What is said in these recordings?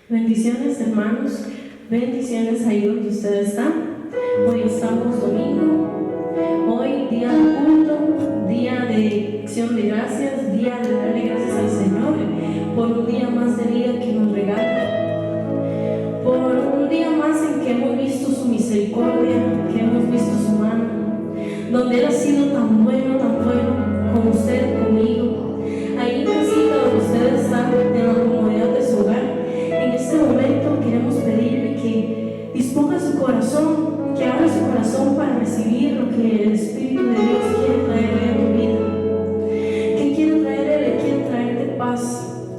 Bendiciones, hermanos, bendiciones ahí donde ustedes están. Hoy estamos domingo, hoy día de culto, día de acción de gracias, día de darle gracias al Señor por un día más de vida que nos regala, por un día más en que hemos visto su misericordia, que hemos visto su mano, donde Él ha sido tan bueno con usted, conmigo, ahí en casita donde ustedes están, en la comodidad de su hogar. En este momento queremos pedirle que disponga su corazón, que abra su corazón para recibir lo que el Espíritu de Dios quiere traerle a tu vida. ¿Qué quiere traerle? Le quiere traerte paz,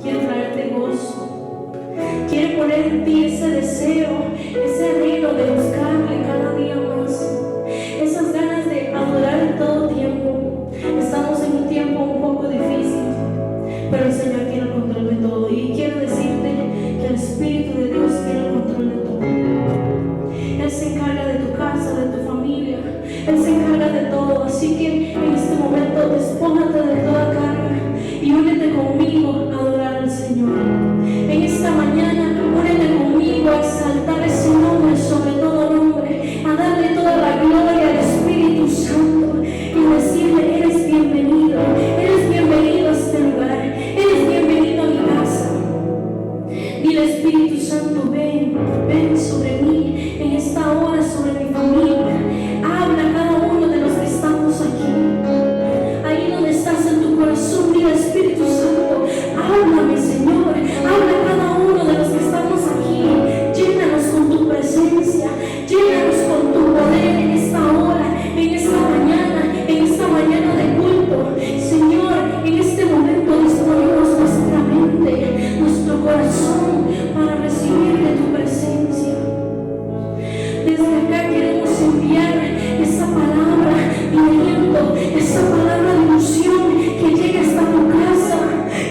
quiere traerte gozo, quiere poner en ti ese deseo, ese anhelo de buscarle cada día más, esas ganas de adorar en todo tiempo. Estamos en un tiempo un poco difícil, pero el Señor tiene el control de todo, y quiero decirte que el Espíritu de Dios tiene el control de todo. Él se encarga de tu casa, de tu familia, Él se encarga de todo. Así que en este momento despójate de toda carga y únete conmigo a adorar al Señor. En esta mañana únete conmigo a exaltar ese nombre sobre todo nombre, a darle toda la gloria al Espíritu Santo y decirle: eres bienvenido a este lugar, eres bienvenido a mi casa. Dile: Espíritu Santo, ven sobre mí en esta hora, sobre mi familia. Habla a cada uno de los que estamos aquí. Ahí donde estás en tu corazón, dile: Espíritu Santo, háblame, Señor. Habla a cada uno de los que estamos aquí. Llénanos con tu presencia, llénanos con tu poder en esta hora, en esta mañana de culto. Señor, en este momento disponemos nuestra mente, nuestro corazón para recibir de tu presencia. Desde acá queremos enviar esa palabra de aliento, esa palabra de unción que llegue hasta tu casa,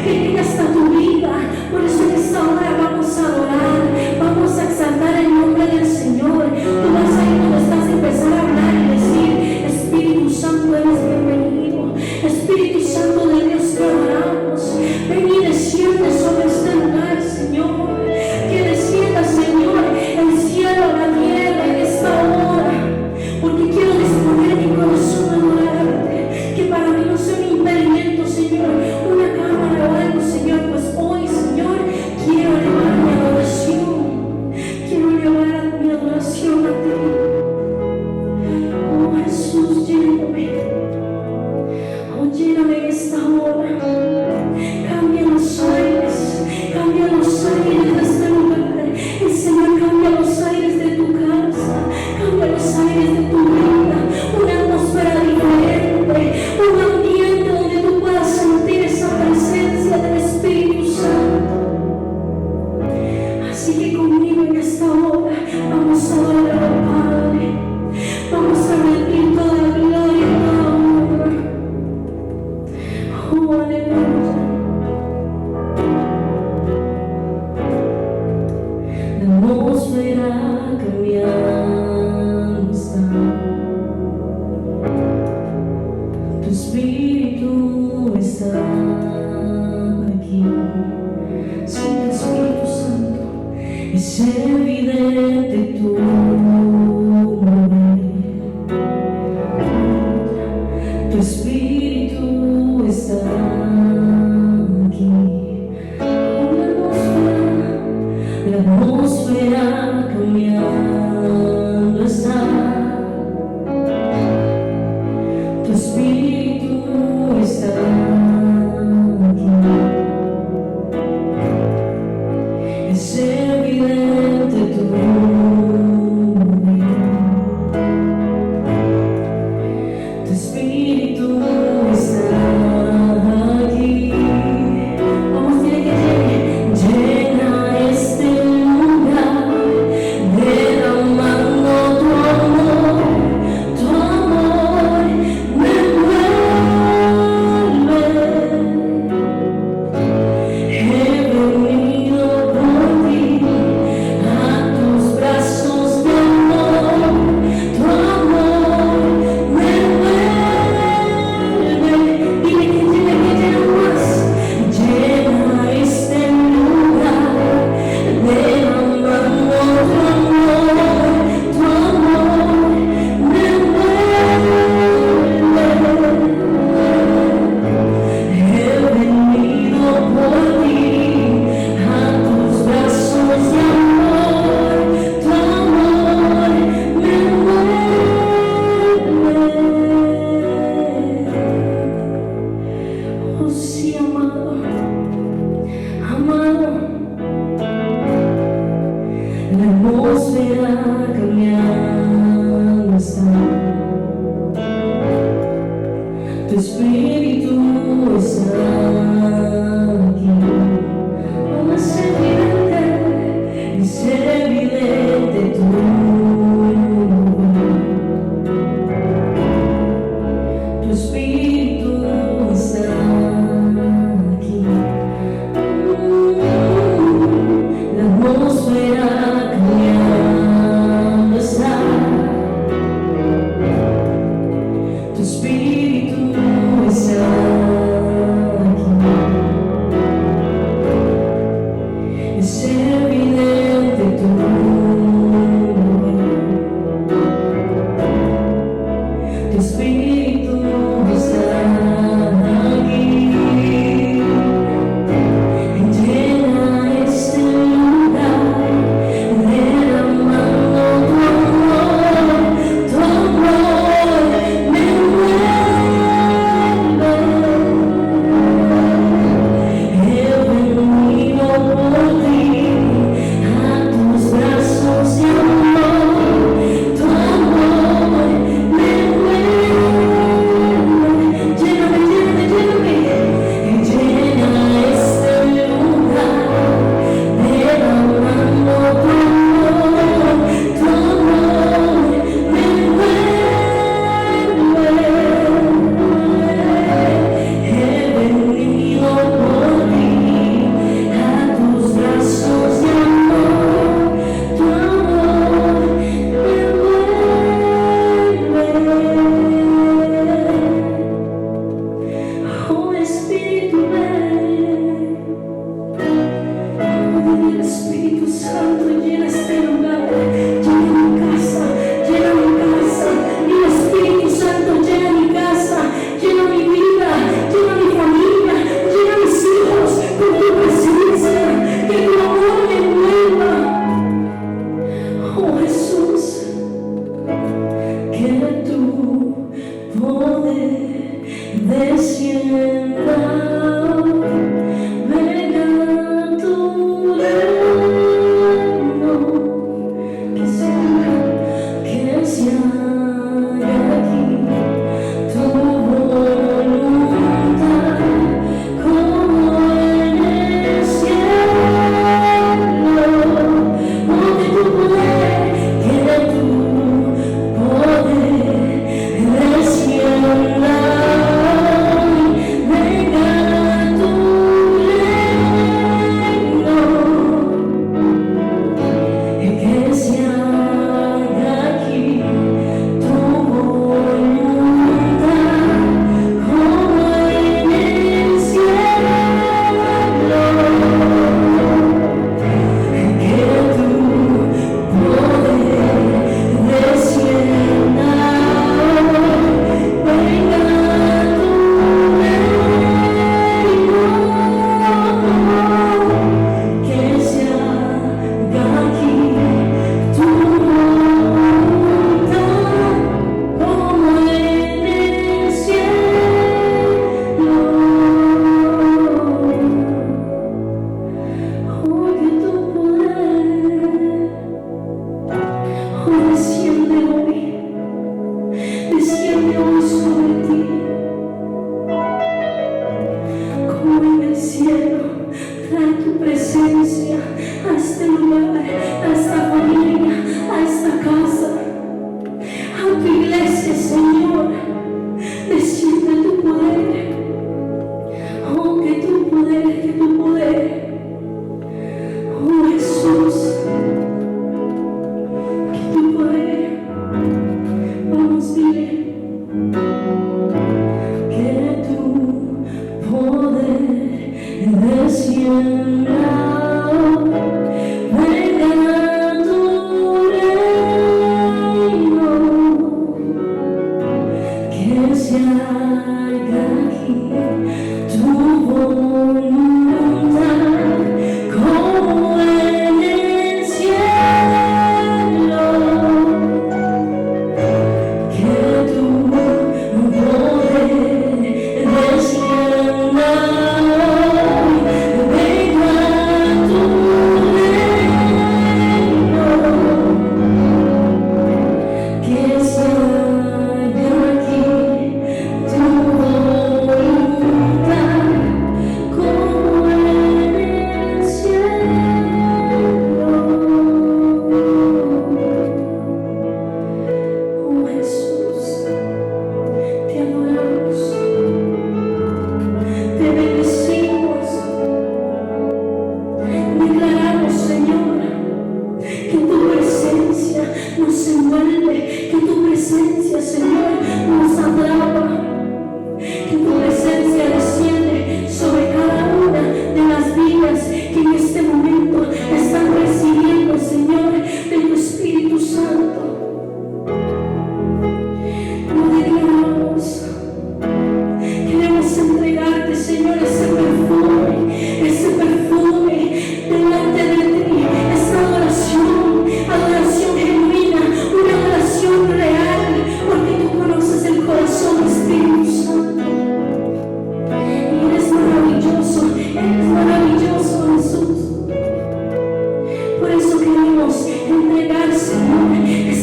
que llegue hasta tu vida. Por eso en esta hora vamos a adorar, vamos a exaltar el nombre del Señor. Tú vas a ir donde estás a empezar a hablar y decir: Espíritu Santo, eres bienvenido. Espíritu Santo de Dios, te adoramos. Ven y desciende sobre este lugar, Señor. Que descienda, Señor, el cielo a la tierra en esta hora, porque quiero disponer mi corazón a adorarte. Que para mí no sea un impedimento, Señor, una cámara o algo, Señor, pues hoy, Señor, quiero elevar mi adoración, a ti. Oh Jesús, lléname en esta hora. Cambia los aires de este lugar. El Señor cambia los aires de tu casa, cambia los aires de tu vida. Una atmósfera diferente, un ambiente donde tú puedas sentir esa presencia del Espíritu Santo. Así que conmigo en esta hora vamos a adorar al Padre, vamos a rendir toda la gloria y toda la honra. Oh, aleluya. La atmósfera cambiando está. Tu Espíritu está aquí. Sí, el Espíritu Santo, es evidente tu mover. Tu Espíritu está aquí. La atmósfera cambiando está. Tu Espíritu está aquí. Es evidente tu mover. Espíritu está aquí. Oh, es evidente tu Espíritu está aquí. La atmósfera cambiando está. Tu Espíritu está aquí. Es evidente tu Espíritu está aquí. Llena este lugar, derramando tu amor me envuelve. He venido por ti a tus brazos de amor, tu amor me envuelve. Lléname, lléname, lléname, y llena este lugar, derramando tu amor me envuelve. He venido por ti a tus brazos de amor, tu amor me envuelve. Oh, Espíritu, ven. Oh, Espíritu Santo, llena este lugar, llena mi casa, llena mi casa. Y el Espíritu Santo llena mi casa, llena mi vida, llena mi familia, llena mis hijos con tu presencia, que tu amor me envuelva. Oh, Jesús, que tu poder descienda. Venga tu reino, que se haga aquí tu voluntad, como en el cielo. Oh, que tu poder descienda. Venga tu reino, que se haga aquí tu voluntad, como en el cielo. Que tu poder descienda. Venga tu reino, que se haga aquí tu voluntad, como en el cielo. Oh, que tu poder, oh, desciende hoy sobre ti, como en el cielo. Trae tu presencia a este lugar, a esta familia, a esta casa, a tu iglesia, Señor. Desciende tu poder. Oh, que tu poder, que tu poder. Oh, Jesús, que tu poder. Vamos, dile. Que tu poder descienda. Venga tu reino, que se haga aquí tu voluntad, como en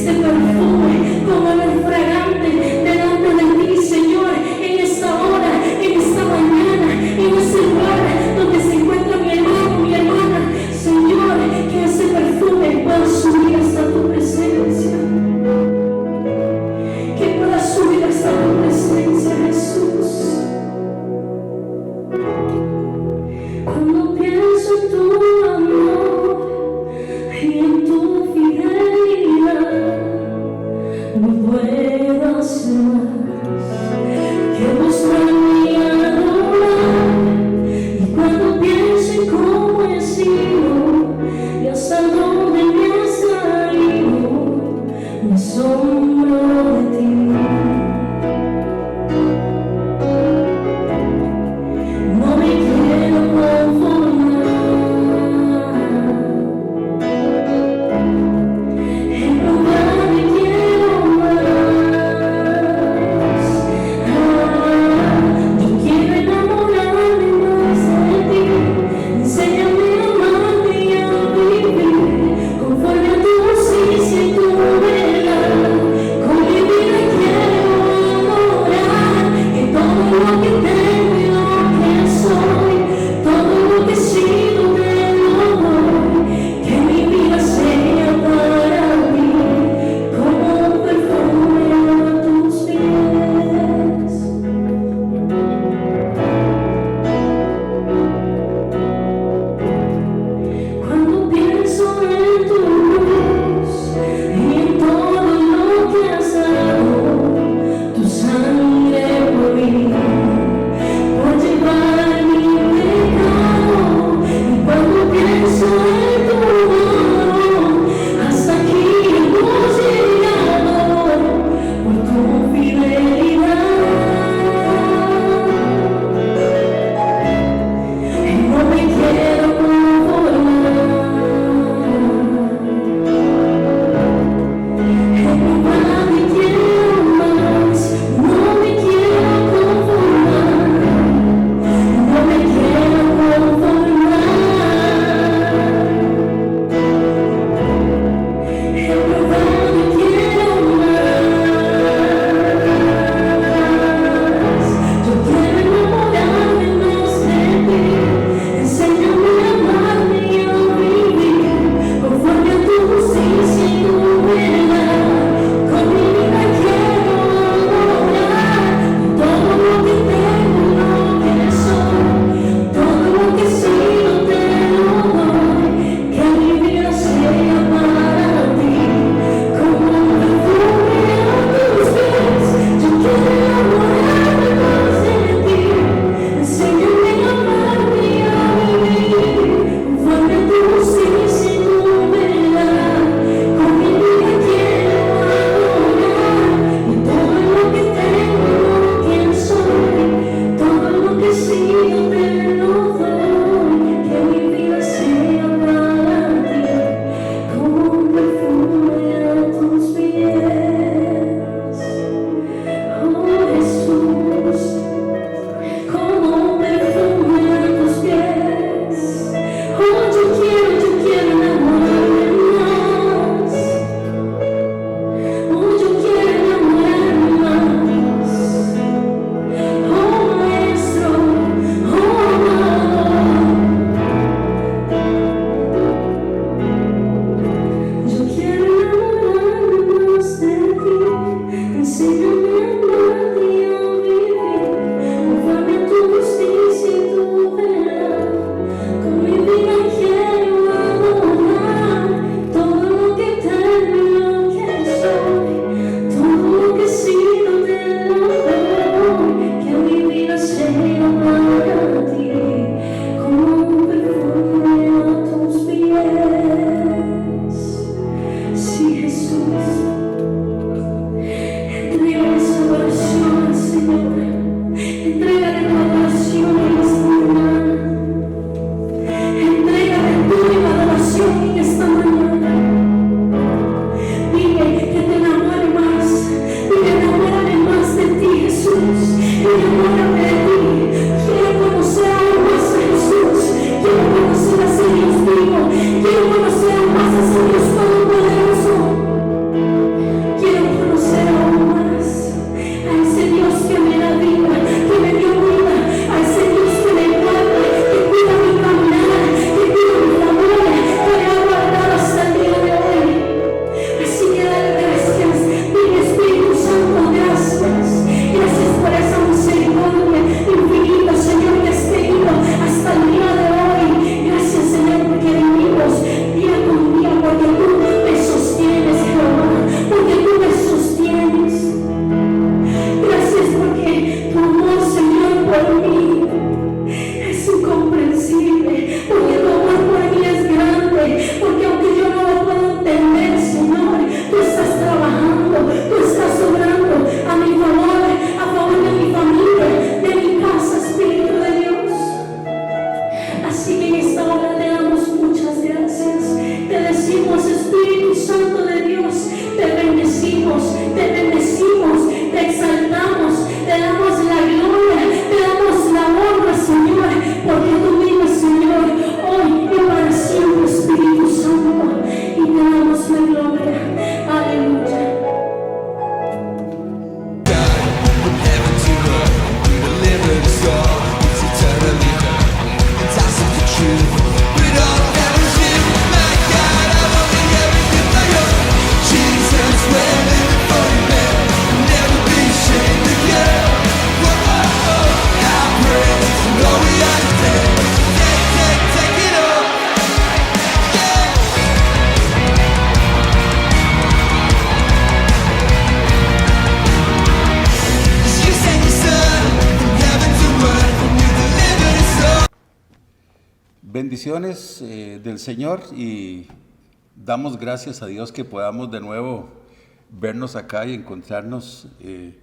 este perfume como olor fragante delante de ti, Señor, en esta hora, en esta mañana, en ese lugar donde se encuentra mi hermano, mi hermana, Señor, que ese perfume pueda subir hasta tu presencia, que pueda subir hasta tu presencia, Jesús. Cuando pienso en tu amor y en tu fidelidad, Bendiciones del Señor y damos gracias a Dios que podamos de nuevo vernos acá y encontrarnos en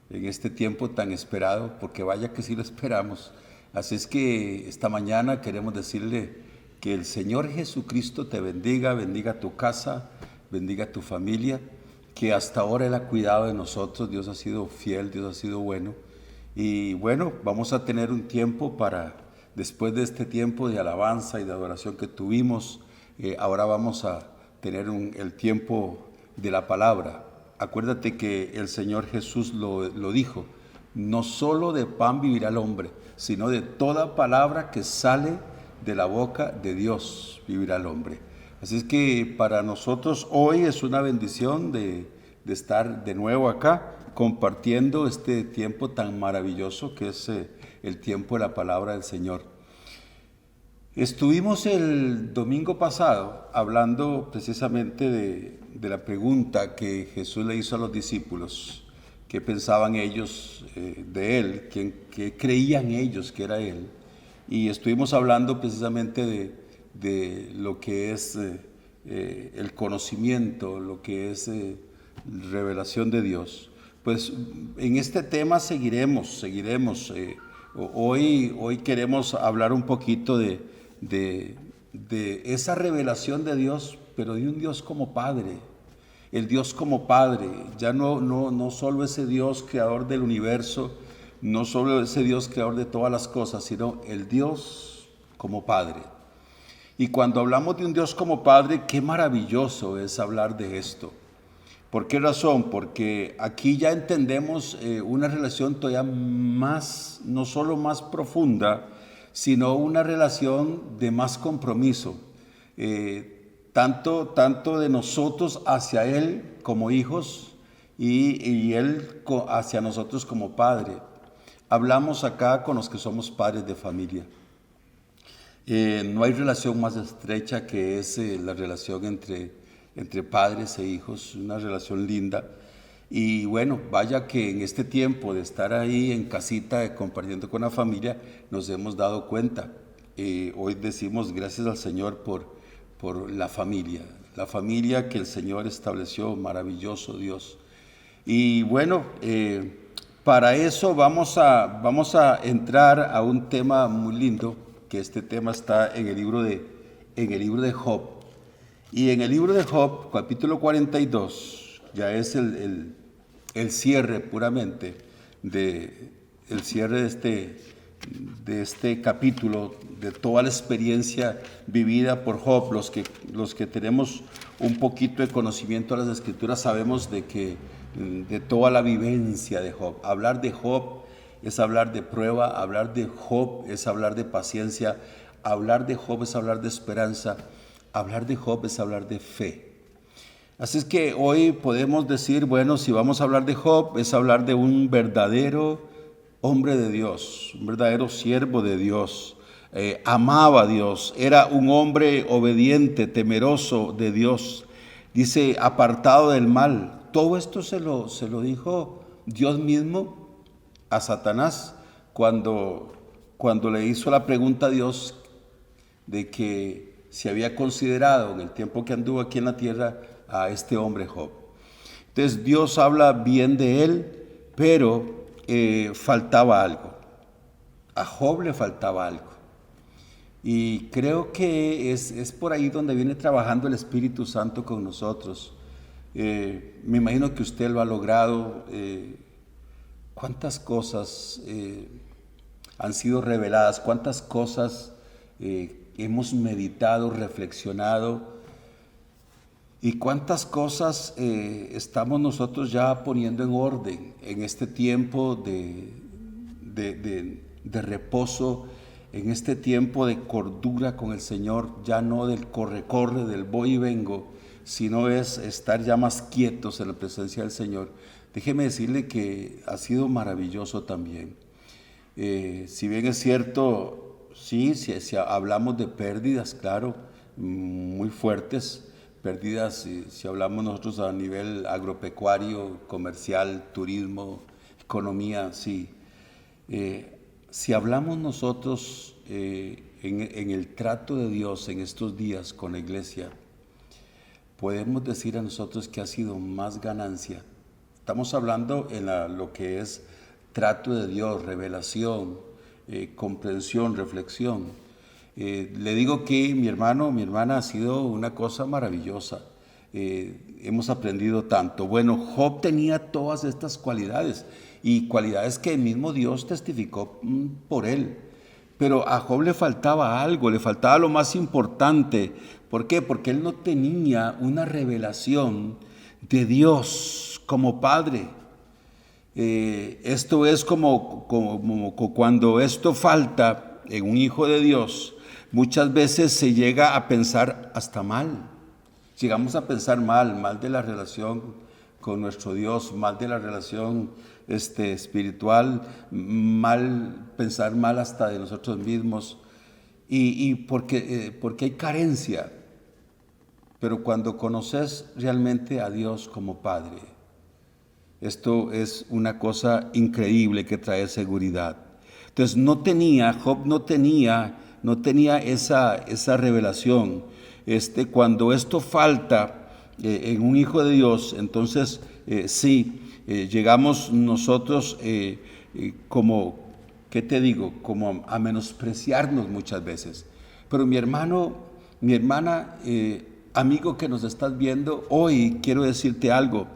este tiempo tan esperado, porque vaya que sí lo esperamos. Así es que esta mañana queremos decirle que el Señor Jesucristo te bendiga, bendiga tu casa, bendiga tu familia, que hasta ahora Él ha cuidado de nosotros. Dios ha sido fiel, Dios ha sido bueno. Y bueno, vamos a tener un tiempo para, después de este tiempo de alabanza y de adoración que tuvimos, ahora vamos a tener el tiempo de la palabra. Acuérdate que el Señor Jesús lo dijo: no solo de pan vivirá el hombre, sino de toda palabra que sale de la boca de Dios vivirá el hombre. Así es que para nosotros hoy es una bendición de estar de nuevo acá compartiendo este tiempo tan maravilloso que es el tiempo de la palabra del Señor. Estuvimos el domingo pasado hablando precisamente de la pregunta que Jesús le hizo a los discípulos: ¿qué pensaban ellos de Él? ¿Qué creían ellos que era Él? Y estuvimos hablando precisamente de lo que es el conocimiento, lo que es revelación de Dios. Pues en este tema seguiremos. Hoy queremos hablar un poquito de esa revelación de Dios, pero de un Dios como Padre. El Dios como Padre, ya no solo ese Dios creador del universo, no solo ese Dios creador de todas las cosas, sino el Dios como Padre. Y cuando hablamos de un Dios como Padre, qué maravilloso es hablar de esto. ¿Por qué razón? Porque aquí ya entendemos una relación todavía más, no solo más profunda, sino una relación de más compromiso. Tanto de nosotros hacia Él como hijos y Él hacia nosotros como Padre. Hablamos acá con los que somos padres de familia. No hay relación más estrecha que es la relación entre padres e hijos, una relación linda. Y bueno, vaya que en este tiempo de estar ahí en casita compartiendo con la familia nos hemos dado cuenta. Hoy decimos gracias al Señor por la familia que el Señor estableció, maravilloso Dios. Y bueno, para eso vamos a entrar a un tema muy lindo, que este tema está en el libro de Job. Y en el libro de Job, capítulo 42, ya es el cierre puramente el cierre de este capítulo, de toda la experiencia vivida por Job. Los que tenemos un poquito de conocimiento de las Escrituras sabemos de toda la vivencia de Job. Hablar de Job es hablar de prueba, hablar de Job es hablar de paciencia, hablar de Job es hablar de esperanza, hablar de Job es hablar de fe. Así es que hoy podemos decir, bueno, si vamos a hablar de Job, es hablar de un verdadero hombre de Dios, un verdadero siervo de Dios. Amaba a Dios, era un hombre obediente, temeroso de Dios. Dice, apartado del mal. Todo esto se lo dijo Dios mismo a Satanás cuando le hizo la pregunta a Dios de que se había considerado en el tiempo que anduvo aquí en la tierra a este hombre Job. Entonces Dios habla bien de él, pero faltaba algo. A Job le faltaba algo. Y creo que es por ahí donde viene trabajando el Espíritu Santo con nosotros. Me imagino que usted lo ha logrado. ¿Cuántas cosas han sido reveladas? ¿Cuántas cosas hemos meditado, reflexionado? ¿Y cuántas cosas estamos nosotros ya poniendo en orden en este tiempo de reposo, en este tiempo de cordura con el Señor? Ya no del corre, del voy y vengo, sino es estar ya más quietos en la presencia del Señor. Déjeme decirle que ha sido maravilloso también. Si bien es cierto, sí, si hablamos de pérdidas, claro, muy fuertes, pérdidas, si hablamos nosotros a nivel agropecuario, comercial, turismo, economía, sí. Si hablamos nosotros en el trato de Dios en estos días con la iglesia, podemos decir a nosotros que ha sido más ganancia. Estamos hablando en lo que es trato de Dios, revelación, comprensión, reflexión. Le digo que mi hermana ha sido una cosa maravillosa. Hemos aprendido tanto. Bueno, Job tenía todas estas cualidades y cualidades que el mismo Dios testificó por él. Pero a Job le faltaba algo, le faltaba lo más importante. ¿Por qué? Porque él no tenía una revelación de Dios como Padre. Esto es como cuando esto falta en un hijo de Dios, muchas veces se llega a pensar hasta mal. Llegamos a pensar mal de la relación con nuestro Dios, mal de la relación espiritual, pensar mal hasta de nosotros mismos, y porque hay carencia. Pero cuando conoces realmente a Dios como Padre, esto es una cosa increíble que trae seguridad. Entonces Job no tenía esa revelación. Cuando esto falta en un hijo de Dios, entonces llegamos nosotros como, ¿qué te digo? Como a menospreciarnos muchas veces. Pero mi hermana, amigo que nos estás viendo, hoy quiero decirte algo.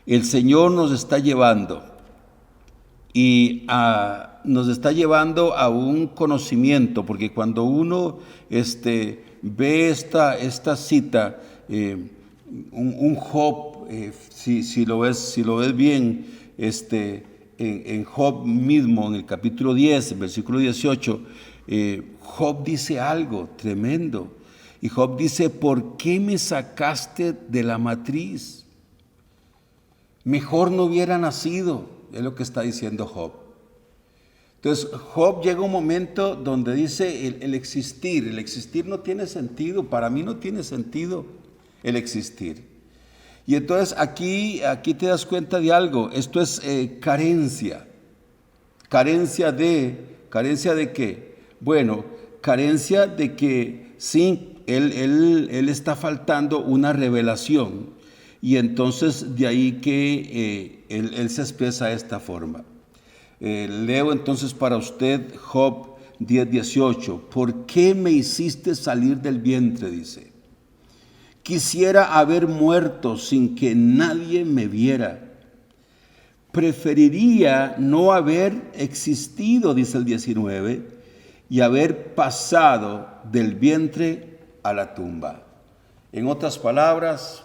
El Señor nos está llevando nos está llevando a un conocimiento, porque cuando uno ve esta cita, un Job, si lo ves bien, en Job mismo, en el capítulo 10, versículo 18, Job dice algo tremendo. Y Job dice: ¿por qué me sacaste de la matriz? Mejor no hubiera nacido, es lo que está diciendo Job. Entonces Job llega un momento donde dice el existir no tiene sentido, para mí no tiene sentido el existir. Y entonces aquí te das cuenta de algo, esto es carencia. ¿Carencia de qué? Bueno, carencia de que sí, él está faltando una revelación. Y entonces de ahí que él se expresa de esta forma. Leo entonces para usted Job 10:18. ¿Por qué me hiciste salir del vientre? Dice. Quisiera haber muerto sin que nadie me viera. Preferiría no haber existido, dice el 19, y haber pasado del vientre a la tumba. En otras palabras,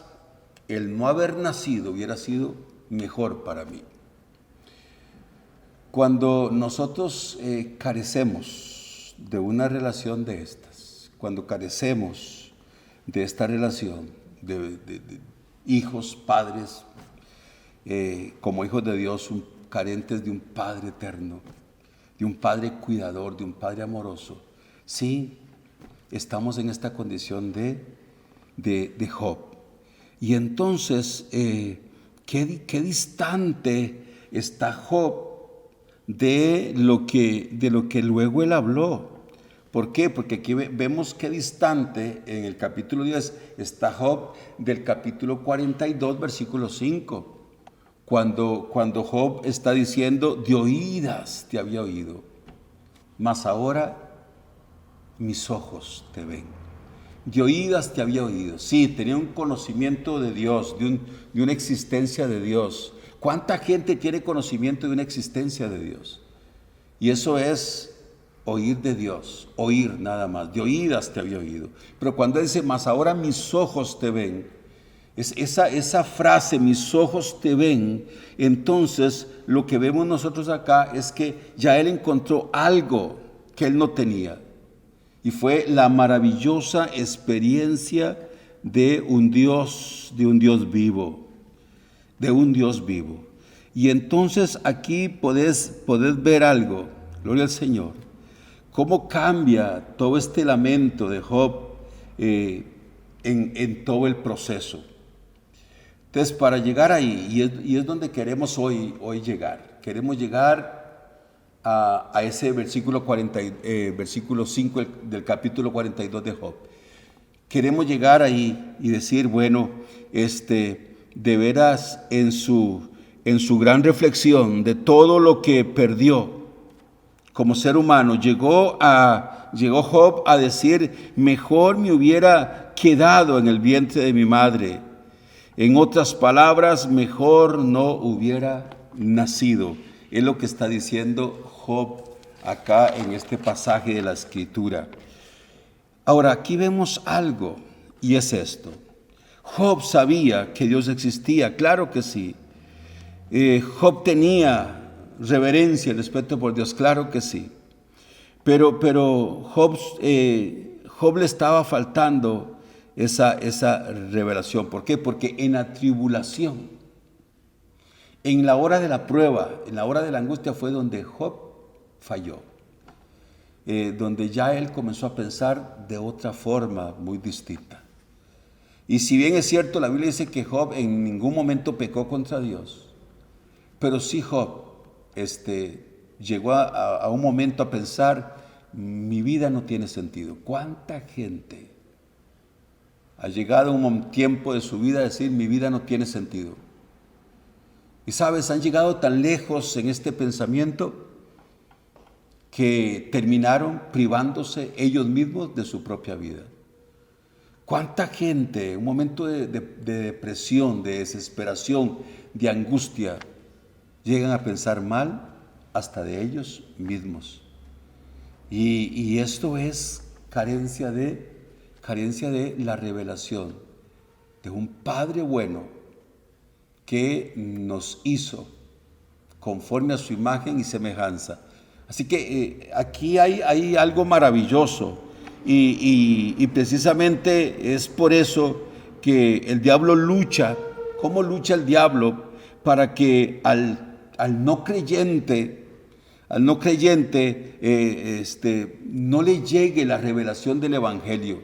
el no haber nacido hubiera sido mejor para mí. Cuando nosotros carecemos de una relación de estas, cuando carecemos de esta relación de hijos, padres, como hijos de Dios, carentes de un Padre eterno, de un Padre cuidador, de un Padre amoroso, sí, estamos en esta condición de Job. Y entonces, ¿qué distante está Job de lo que luego él habló? ¿Por qué? Porque aquí vemos qué distante en el capítulo 10 está Job del capítulo 42, versículo 5, cuando Job está diciendo: de oídas te había oído, mas ahora mis ojos te ven. De oídas te había oído. Sí, tenía un conocimiento de Dios, de una existencia de Dios. ¿Cuánta gente tiene conocimiento de una existencia de Dios? Y eso es oír de Dios, oír nada más. De oídas te había oído. Pero cuando él dice: mas ahora mis ojos te ven, esa frase, mis ojos te ven, entonces lo que vemos nosotros acá es que ya él encontró algo que él no tenía. Y fue la maravillosa experiencia de un Dios vivo, de un Dios vivo. Y entonces aquí podés ver algo, gloria al Señor, cómo cambia todo este lamento de Job en todo el proceso. Entonces, para llegar ahí, y es donde queremos hoy llegar, queremos llegar a ese versículo 5 del capítulo 42 de Job. Queremos llegar ahí y decir, bueno, de veras en su gran reflexión de todo lo que perdió como ser humano, llegó Job a decir, mejor me hubiera quedado en el vientre de mi madre. En otras palabras, mejor no hubiera nacido. Es lo que está diciendo Job acá en este pasaje de la Escritura. Ahora, aquí vemos algo, y es esto. Job sabía que Dios existía, claro que sí. Job tenía reverencia y respeto por Dios, claro que sí. Pero Job le estaba faltando esa revelación. ¿Por qué? Porque en la tribulación, en la hora de la prueba, en la hora de la angustia fue donde Job falló. Donde ya él comenzó a pensar de otra forma muy distinta. Y si bien es cierto, la Biblia dice que Job en ningún momento pecó contra Dios, pero sí Job llegó a un momento a pensar, mi vida no tiene sentido. ¿Cuánta gente ha llegado a un tiempo de su vida a decir, mi vida no tiene sentido? Y sabes, han llegado tan lejos en este pensamiento que terminaron privándose ellos mismos de su propia vida. ¿Cuánta gente en un momento de depresión, de desesperación, de angustia, llegan a pensar mal hasta de ellos mismos? Y esto es carencia de la revelación de un Padre bueno que nos hizo conforme a su imagen y semejanza. Así que aquí hay algo maravilloso y precisamente es por eso que el diablo lucha. ¿Cómo lucha el diablo? Para que al no creyente no le llegue la revelación del Evangelio.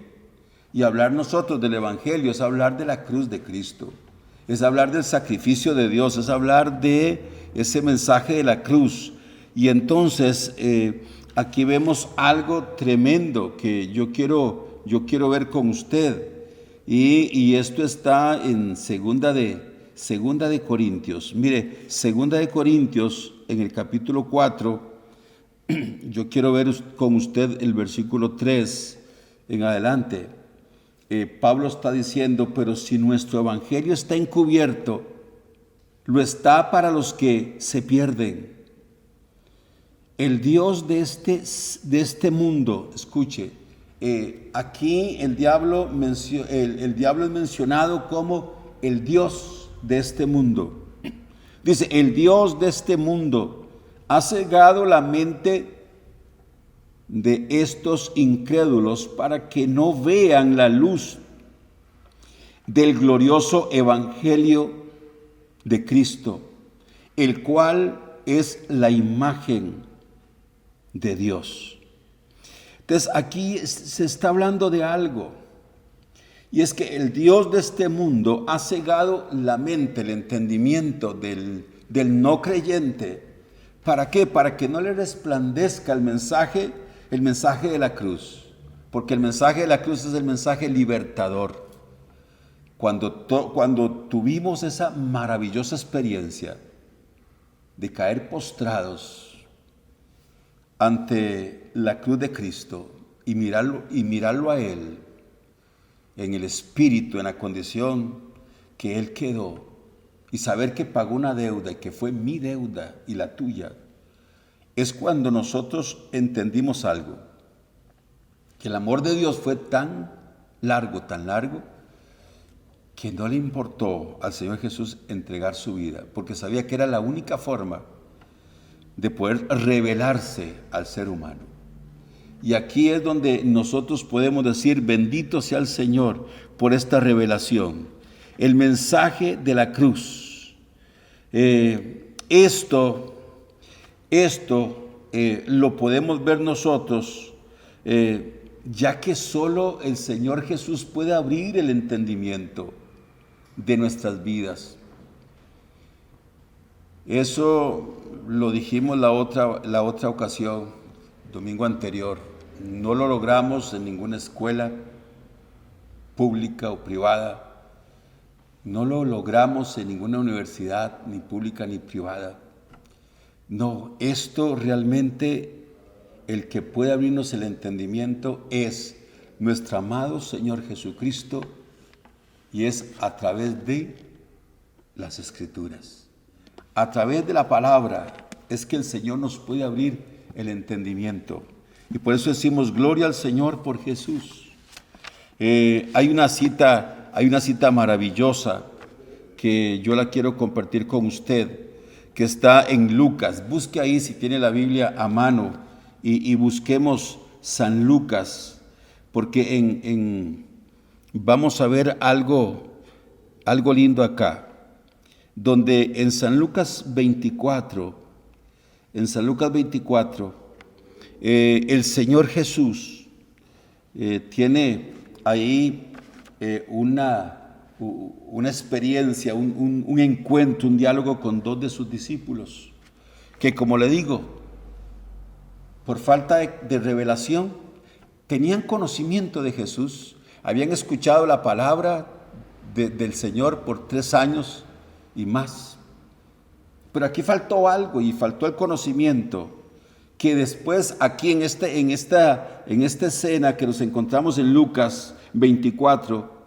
Y hablar nosotros del Evangelio es hablar de la cruz de Cristo, es hablar del sacrificio de Dios, es hablar de ese mensaje de la cruz. Y entonces aquí vemos algo tremendo que yo quiero ver con usted. Y esto está en Segunda de Corintios. Mire, Segunda de Corintios en el capítulo 4, yo quiero ver con usted el versículo 3 en adelante. Pablo está diciendo, pero si nuestro evangelio está encubierto, lo está para los que se pierden. El Dios de este mundo, escuche, aquí el diablo es mencionado como el Dios de este mundo. Dice, el Dios de este mundo ha cegado la mente de estos incrédulos para que no vean la luz del glorioso evangelio de Cristo, el cual es la imagen de Dios. Entonces aquí se está hablando de algo, y es que el Dios de este mundo ha cegado la mente, el entendimiento del no creyente. ¿Para qué? Para que no le resplandezca el mensaje de la cruz, porque el mensaje de la cruz es el mensaje libertador. Cuando tuvimos esa maravillosa experiencia de caer postrados ante la cruz de Cristo y mirarlo a Él en el espíritu, en la condición que Él quedó, y saber que pagó una deuda y que fue mi deuda y la tuya, es cuando nosotros entendimos algo, que el amor de Dios fue tan largo, que no le importó al Señor Jesús entregar su vida, porque sabía que era la única forma de poder revelarse al ser humano. Y aquí es donde nosotros podemos decir, bendito sea el Señor por esta revelación, el mensaje de la cruz. Esto lo podemos ver nosotros, ya que solo el Señor Jesús puede abrir el entendimiento de nuestras vidas. Eso lo dijimos la otra ocasión, domingo anterior. No lo logramos en ninguna escuela pública o privada. No lo logramos en ninguna universidad, ni pública ni privada. No, esto realmente, el que puede abrirnos el entendimiento es nuestro amado Señor Jesucristo, y es a través de las Escrituras. A través de la palabra es que el Señor nos puede abrir el entendimiento. Y por eso decimos gloria al Señor por Jesús. Hay una cita maravillosa que yo la quiero compartir con usted, que está en Lucas. Busque ahí si tiene la Biblia a mano y busquemos San Lucas, porque vamos a ver algo lindo acá, donde en San Lucas 24, el Señor Jesús tiene ahí una experiencia, un encuentro, un diálogo con dos de sus discípulos, que como le digo, por falta de revelación, tenían conocimiento de Jesús, habían escuchado la palabra del Señor por 3 años y más. Pero aquí faltó algo, y faltó el conocimiento, que después aquí en esta escena que nos encontramos en Lucas 24,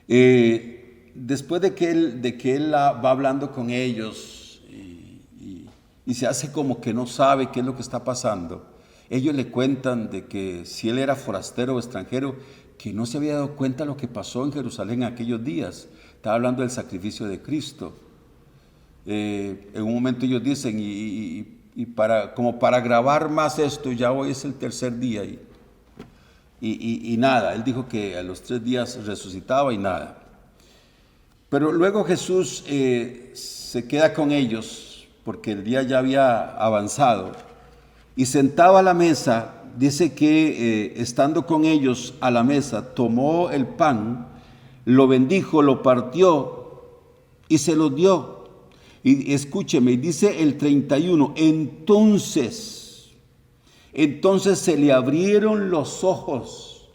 después de que él va hablando con ellos y se hace como que no sabe qué es lo que está pasando, ellos le cuentan de que si él era forastero o extranjero, que no se había dado cuenta de lo que pasó en Jerusalén en aquellos días. Estaba hablando del sacrificio de Cristo. En un momento ellos dicen, como para grabar más esto, ya hoy es el 3er día y nada. Él dijo que a los 3 días resucitaba y nada. Pero luego Jesús se queda con ellos porque el día ya había avanzado, y sentado a la mesa, dice que estando con ellos a la mesa, tomó el pan, lo bendijo, lo partió y se los dio. Y escúcheme, dice el 31, entonces se le abrieron los ojos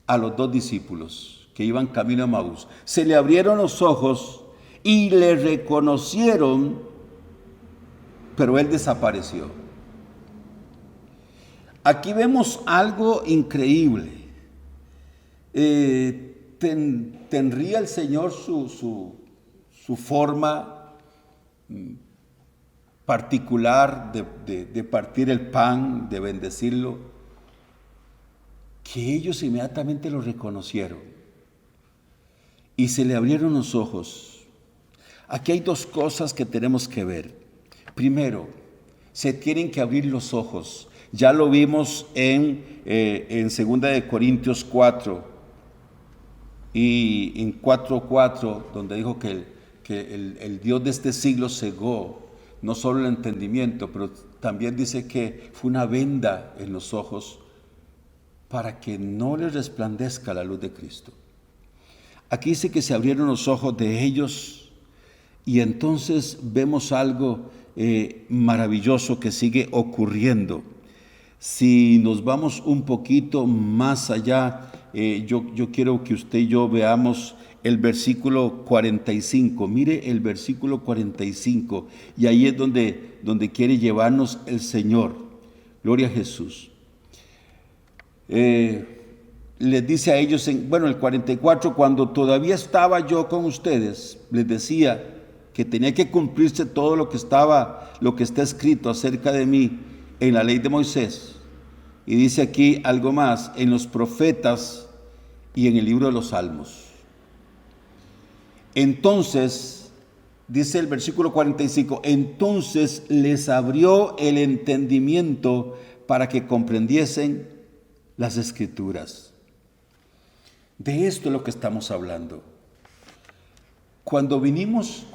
a los 2 discípulos que iban camino a Emaús. Se le abrieron los ojos y le reconocieron, pero él desapareció. Aquí vemos algo increíble. Tendría el Señor su forma particular de partir el pan, de bendecirlo, que ellos inmediatamente lo reconocieron y se le abrieron los ojos. Aquí hay 2 cosas que tenemos que ver. Primero, se tienen que abrir los ojos. Ya lo vimos en 2 de Corintios 4 y en 4:4, donde dijo que el Dios de este siglo cegó no solo el entendimiento, pero también dice que fue una venda en los ojos para que no les resplandezca la luz de Cristo. Aquí dice que se abrieron los ojos de ellos, y entonces vemos algo maravilloso que sigue ocurriendo. Si nos vamos un poquito más allá, yo quiero que usted y yo veamos el versículo 45. Mire el versículo 45, y ahí es donde quiere llevarnos el Señor. Gloria a Jesús. Les dice a ellos, el 44, cuando todavía estaba yo con ustedes, les decía que tenía que cumplirse todo lo que está escrito acerca de mí en la ley de Moisés. Y dice aquí algo más, en los profetas y en el libro de los Salmos. Entonces, dice el versículo 45, entonces les abrió el entendimiento para que comprendiesen las Escrituras. De esto es lo que estamos hablando. Cuando vinimos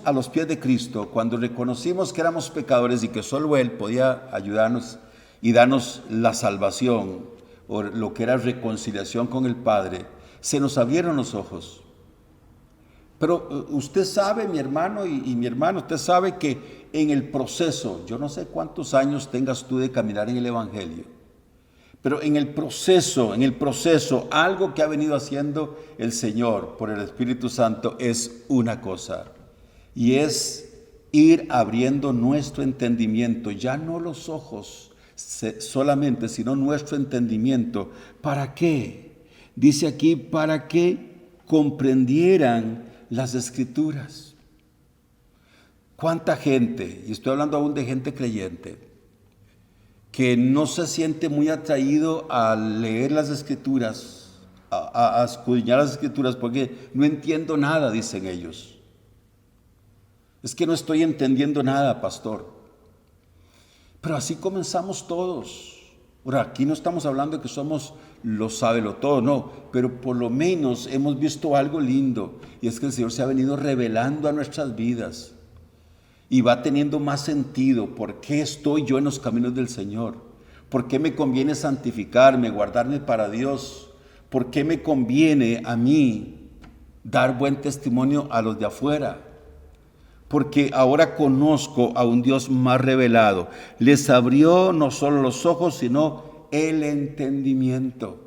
a los pies de Cristo, cuando reconocimos que éramos pecadores y que solo Él podía ayudarnos y darnos la salvación, o lo que era reconciliación con el Padre, se nos abrieron los ojos. Pero usted sabe, mi hermano y mi hermano, usted sabe que en el proceso, yo no sé cuántos años tengas tú de caminar en el Evangelio, pero en el proceso, algo que ha venido haciendo el Señor por el Espíritu Santo es una cosa, y es ir abriendo nuestro entendimiento, ya no los ojos solamente, sino nuestro entendimiento. ¿Para qué? Dice aquí, para que comprendieran las Escrituras. ¿Cuánta gente, y estoy hablando aún de gente creyente, que no se siente muy atraído a leer las Escrituras, a escudriñar las Escrituras, porque no entiendo nada, dicen ellos? Es que no estoy entendiendo nada, pastor. Pero así comenzamos todos. Ahora, aquí no estamos hablando de que somos los sabelotodo, no, pero por lo menos hemos visto algo lindo, y es que el Señor se ha venido revelando a nuestras vidas y va teniendo más sentido. ¿Por qué estoy yo en los caminos del Señor? ¿Por qué me conviene santificarme, guardarme para Dios? ¿Por qué me conviene a mí dar buen testimonio a los de afuera? Porque ahora conozco a un Dios más revelado. Les abrió no solo los ojos, sino el entendimiento.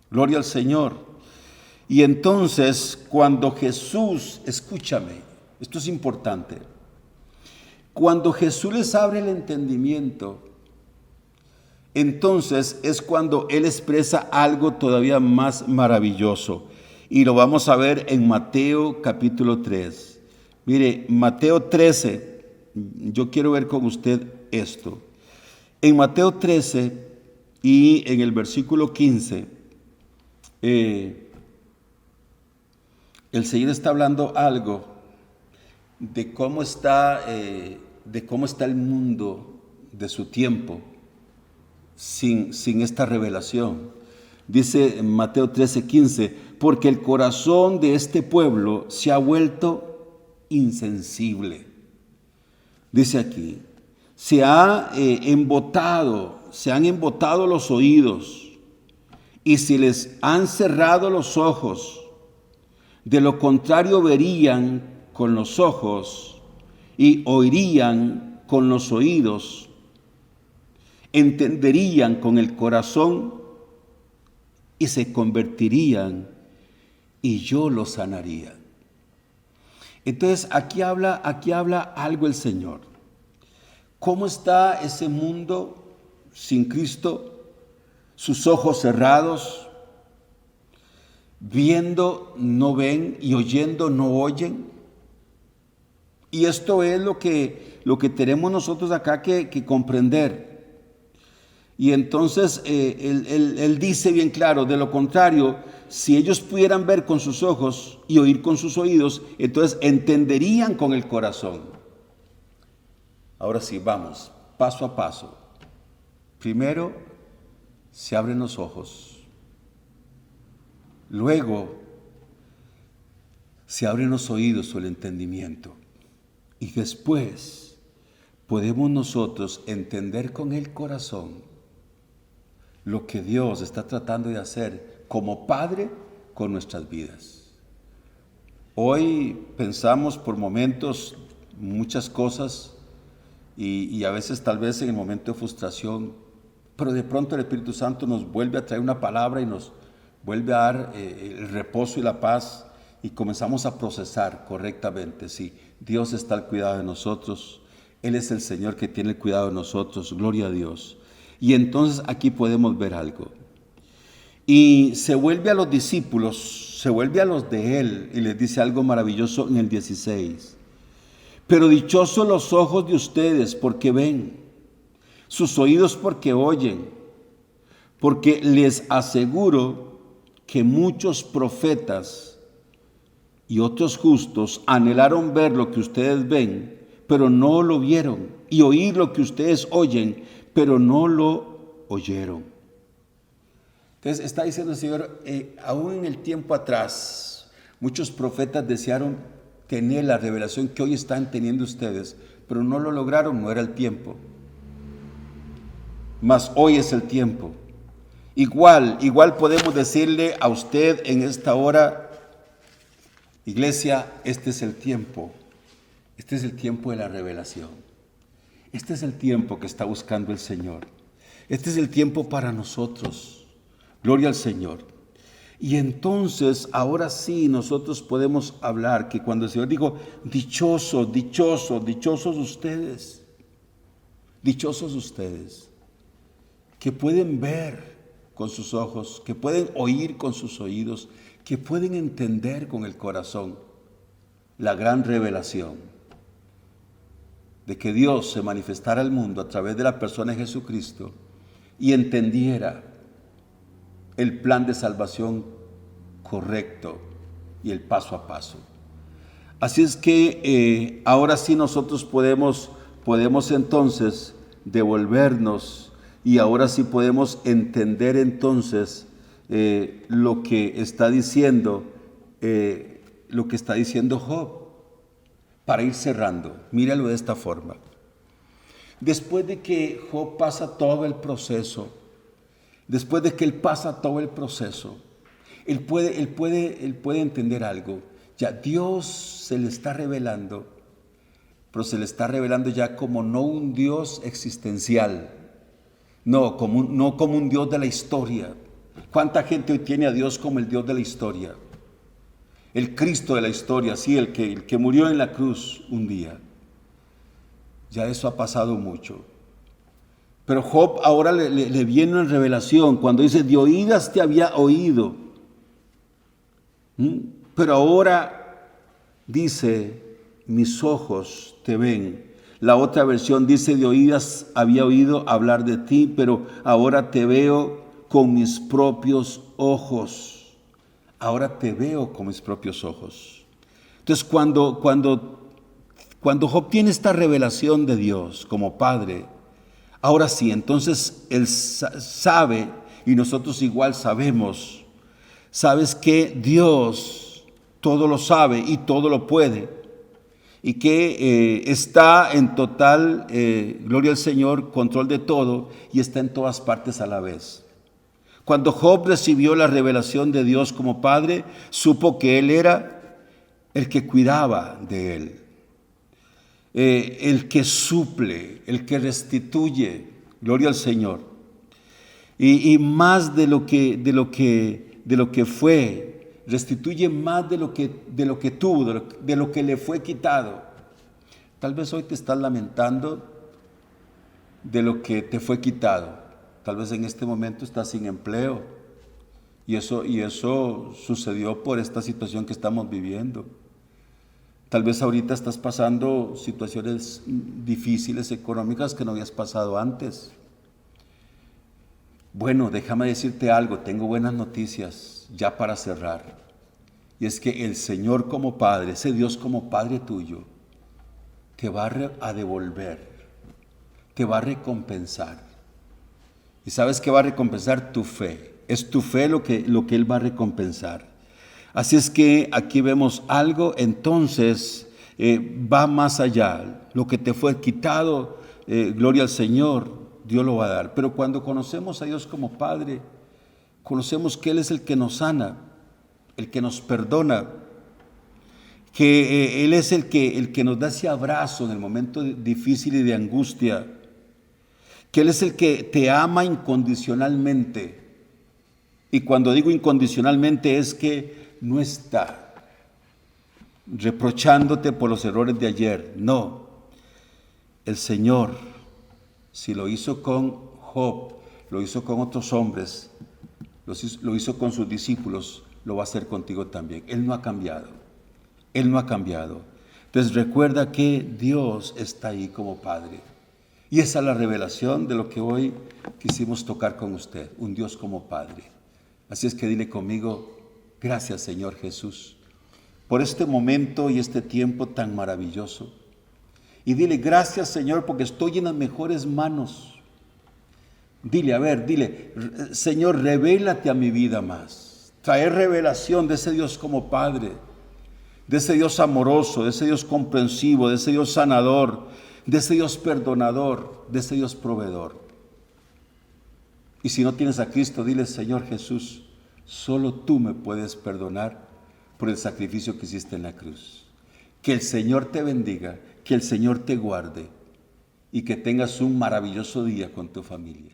Gloria al Señor. Y entonces, cuando Jesús, escúchame, esto es importante. Cuando Jesús les abre el entendimiento, entonces es cuando Él expresa algo todavía más maravilloso. Y lo vamos a ver en Mateo capítulo 3. Mire, Mateo 13, yo quiero ver con usted esto. En Mateo 13 y en el versículo 15, el Señor está hablando algo de cómo está el mundo de su tiempo sin esta revelación. Dice en Mateo 13, 15, porque el corazón de este pueblo se ha vuelto insensible. Dice aquí, se han embotado los oídos y se les han cerrado los ojos. De lo contrario verían con los ojos y oirían con los oídos, entenderían con el corazón y se convertirían y yo los sanaría. Entonces aquí habla algo el Señor. ¿Cómo está ese mundo sin Cristo? Sus ojos cerrados, viendo no ven y oyendo no oyen. Y esto es lo que tenemos nosotros acá que comprender. Y entonces él dice bien claro, de lo contrario, si ellos pudieran ver con sus ojos y oír con sus oídos, entonces entenderían con el corazón. Ahora sí, vamos, paso a paso. Primero, se abren los ojos. Luego, se abren los oídos o el entendimiento. Y después, podemos nosotros entender con el corazón lo que Dios está tratando de hacer como Padre con nuestras vidas. Hoy pensamos por momentos muchas cosas y a veces tal vez en el momento de frustración, pero de pronto el Espíritu Santo nos vuelve a traer una palabra y nos vuelve a dar el reposo y la paz y comenzamos a procesar correctamente. Sí, Dios está al cuidado de nosotros, Él es el Señor que tiene el cuidado de nosotros, gloria a Dios. Y entonces aquí podemos ver algo. Y se vuelve a los discípulos, se vuelve a los de Él y les dice algo maravilloso en el 16. Pero dichosos los ojos de ustedes porque ven, sus oídos porque oyen, porque les aseguro que muchos profetas y otros justos anhelaron ver lo que ustedes ven, pero no lo vieron, y oír lo que ustedes oyen, pero no lo oyeron. Entonces está diciendo el Señor, aún en el tiempo atrás, muchos profetas desearon tener la revelación que hoy están teniendo ustedes, pero no lo lograron, no era el tiempo. Mas hoy es el tiempo. Igual podemos decirle a usted en esta hora, Iglesia, este es el tiempo de la revelación. Este es el tiempo que está buscando el Señor. Este es el tiempo para nosotros. Gloria al Señor. Y entonces, ahora sí, nosotros podemos hablar que cuando el Señor dijo, dichosos ustedes, que pueden ver con sus ojos, que pueden oír con sus oídos, que pueden entender con el corazón la gran revelación de que Dios se manifestara al mundo a través de la persona de Jesucristo y entendiera el plan de salvación correcto y el paso a paso. Así es que ahora sí nosotros podemos entonces devolvernos y ahora sí podemos entender entonces lo que está diciendo Job. Para ir cerrando, míralo de esta forma. Después de que Job pasa todo el proceso, él puede entender algo. Ya Dios se le está revelando, pero se le está revelando ya como no un Dios existencial, no como un Dios de la historia. ¿Cuánta gente hoy tiene a Dios como el Dios de la historia? El Cristo de la historia, sí, el que murió en la cruz un día. Ya eso ha pasado mucho. Pero Job ahora le viene una revelación cuando dice, de oídas te había oído. Pero ahora dice, mis ojos te ven. La otra versión dice, de oídas había oído hablar de ti, pero ahora te veo con mis propios ojos. Ahora te veo con mis propios ojos. Entonces cuando Job tiene esta revelación de Dios como Padre, ahora sí, entonces él sabe, y nosotros igual sabes que Dios todo lo sabe y todo lo puede, y que está en total, gloria al Señor, control de todo, y está en todas partes a la vez. Cuando Job recibió la revelación de Dios como Padre, supo que Él era el que cuidaba de él, el que suple, el que restituye, gloria al Señor. Y más de lo que fue, restituye más de lo que tuvo, de lo que le fue quitado. Tal vez hoy te estás lamentando de lo que te fue quitado. Tal vez en este momento estás sin empleo y eso sucedió por esta situación que estamos viviendo. Tal vez ahorita estás pasando situaciones difíciles económicas que no habías pasado antes. Bueno, déjame decirte algo, tengo buenas noticias ya para cerrar. Y es que el Señor como Padre, ese Dios como Padre tuyo, te va a devolver, te va a recompensar. ¿Y sabes qué va a recompensar? Tu fe. Es tu fe lo que Él va a recompensar. Así es que aquí vemos algo, entonces va más allá. Lo que te fue quitado, gloria al Señor, Dios lo va a dar. Pero cuando conocemos a Dios como Padre, conocemos que Él es el que nos sana, el que nos perdona, que Él es el que nos da ese abrazo en el momento difícil y de angustia, que Él es el que te ama incondicionalmente. Y cuando digo incondicionalmente es que no está reprochándote por los errores de ayer. No, el Señor, si lo hizo con Job, lo hizo con otros hombres, lo hizo con sus discípulos, lo va a hacer contigo también. Él no ha cambiado. Él no ha cambiado. Entonces recuerda que Dios está ahí como Padre. Y esa es la revelación de lo que hoy quisimos tocar con usted, un Dios como Padre. Así es que dile conmigo, gracias Señor Jesús, por este momento y este tiempo tan maravilloso. Y dile, gracias Señor, porque estoy en las mejores manos. Dile, Señor, revélate a mi vida más. Traer revelación de ese Dios como Padre, de ese Dios amoroso, de ese Dios comprensivo, de ese Dios sanador, de ese Dios perdonador, de ese Dios proveedor. Y si no tienes a Cristo, dile, Señor Jesús, solo tú me puedes perdonar, por el sacrificio que hiciste en la cruz. Que el Señor te bendiga, que el Señor te guarde y que tengas un maravilloso día con tu familia.